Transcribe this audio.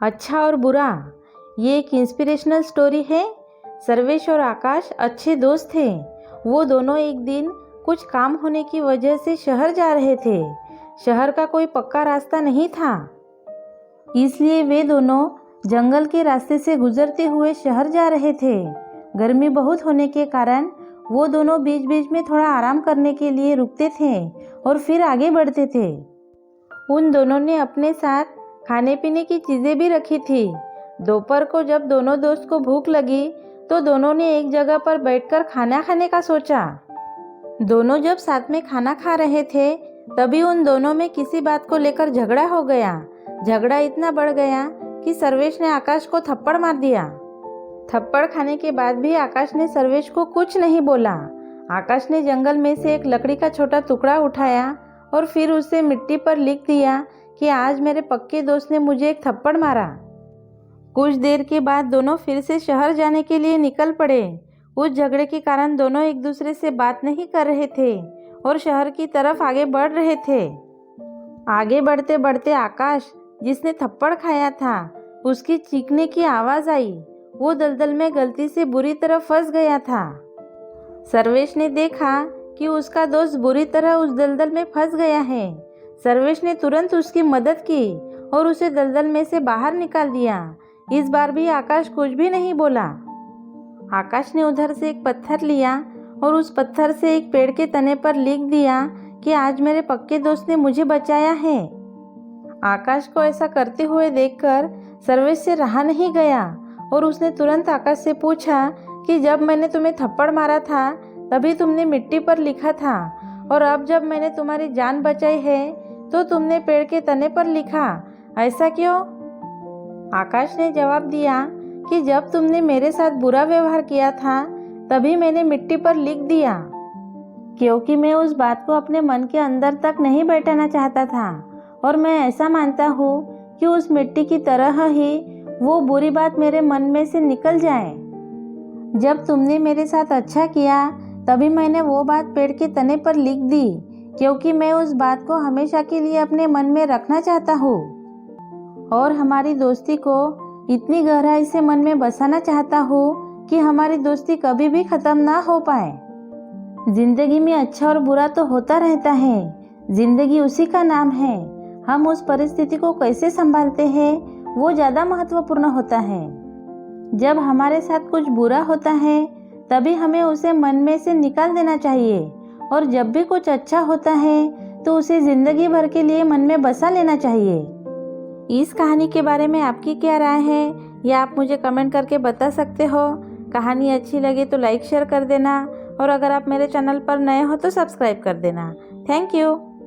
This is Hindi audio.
अच्छा और बुरा, ये एक इंस्पिरेशनल स्टोरी है। सर्वेश और आकाश अच्छे दोस्त थे। वो दोनों एक दिन कुछ काम होने की वजह से शहर जा रहे थे। शहर का कोई पक्का रास्ता नहीं था, इसलिए वे दोनों जंगल के रास्ते से गुजरते हुए शहर जा रहे थे। गर्मी बहुत होने के कारण वो दोनों बीच बीच में थोड़ा आराम करने के लिए रुकते थे और फिर आगे बढ़ते थे। उन दोनों ने अपने साथ खाने पीने की चीज़ें भी रखी थी। दोपहर को जब दोनों दोस्त को भूख लगी तो दोनों ने एक जगह पर बैठकर खाना खाने का सोचा। दोनों जब साथ में खाना खा रहे थे तभी उन दोनों में किसी बात को लेकर झगड़ा हो गया। झगड़ा इतना बढ़ गया कि सर्वेश ने आकाश को थप्पड़ मार दिया। थप्पड़ खाने के बाद भी आकाश ने सर्वेश को कुछ नहीं बोला। आकाश ने जंगल में से एक लकड़ी का छोटा टुकड़ा उठाया और फिर उसे मिट्टी पर लिख दिया कि आज मेरे पक्के दोस्त ने मुझे एक थप्पड़ मारा। कुछ देर के बाद दोनों फिर से शहर जाने के लिए निकल पड़े। उस झगड़े के कारण दोनों एक दूसरे से बात नहीं कर रहे थे और शहर की तरफ आगे बढ़ रहे थे। आगे बढ़ते बढ़ते आकाश, जिसने थप्पड़ खाया था, उसकी चीखने की आवाज़ आई। वो दलदल में गलती से बुरी तरह फंस गया था। सर्वेश ने देखा कि उसका दोस्त बुरी तरह उस दलदल में फंस गया है। सर्वेश ने तुरंत उसकी मदद की और उसे दलदल में से बाहर निकाल दिया। इस बार भी आकाश कुछ भी नहीं बोला। आकाश ने उधर से एक पत्थर लिया और उस पत्थर से एक पेड़ के तने पर लिख दिया कि आज मेरे पक्के दोस्त ने मुझे बचाया है। आकाश को ऐसा करते हुए देखकर सर्वेश से रहा नहीं गया और उसने तुरंत आकाश से पूछा कि जब मैंने तुम्हें थप्पड़ मारा था तभी तुमने मिट्टी पर लिखा था और अब जब मैंने तुम्हारी जान बचाई है तो तुमने पेड़ के तने पर लिखा, ऐसा क्यों? आकाश ने जवाब दिया कि जब तुमने मेरे साथ बुरा व्यवहार किया था तभी मैंने मिट्टी पर लिख दिया, क्योंकि मैं उस बात को अपने मन के अंदर तक नहीं बैठाना चाहता था और मैं ऐसा मानता हूँ कि उस मिट्टी की तरह ही वो बुरी बात मेरे मन में से निकल जाए। जब तुमने मेरे साथ अच्छा किया तभी मैंने वो बात पेड़ के तने पर लिख दी, क्योंकि मैं उस बात को हमेशा के लिए अपने मन में रखना चाहता हूँ और हमारी दोस्ती को इतनी गहराई से मन में बसाना चाहता हूँ कि हमारी दोस्ती कभी भी ख़त्म ना हो पाए। जिंदगी में अच्छा और बुरा तो होता रहता है, जिंदगी उसी का नाम है। हम उस परिस्थिति को कैसे संभालते हैं वो ज़्यादा महत्वपूर्ण होता है। जब हमारे साथ कुछ बुरा होता है तभी हमें उसे मन में से निकाल देना चाहिए और जब भी कुछ अच्छा होता है तो उसे ज़िंदगी भर के लिए मन में बसा लेना चाहिए। इस कहानी के बारे में आपकी क्या राय है या आप मुझे कमेंट करके बता सकते हो। कहानी अच्छी लगे तो लाइक शेयर कर देना और अगर आप मेरे चैनल पर नए हो तो सब्सक्राइब कर देना। Thank you.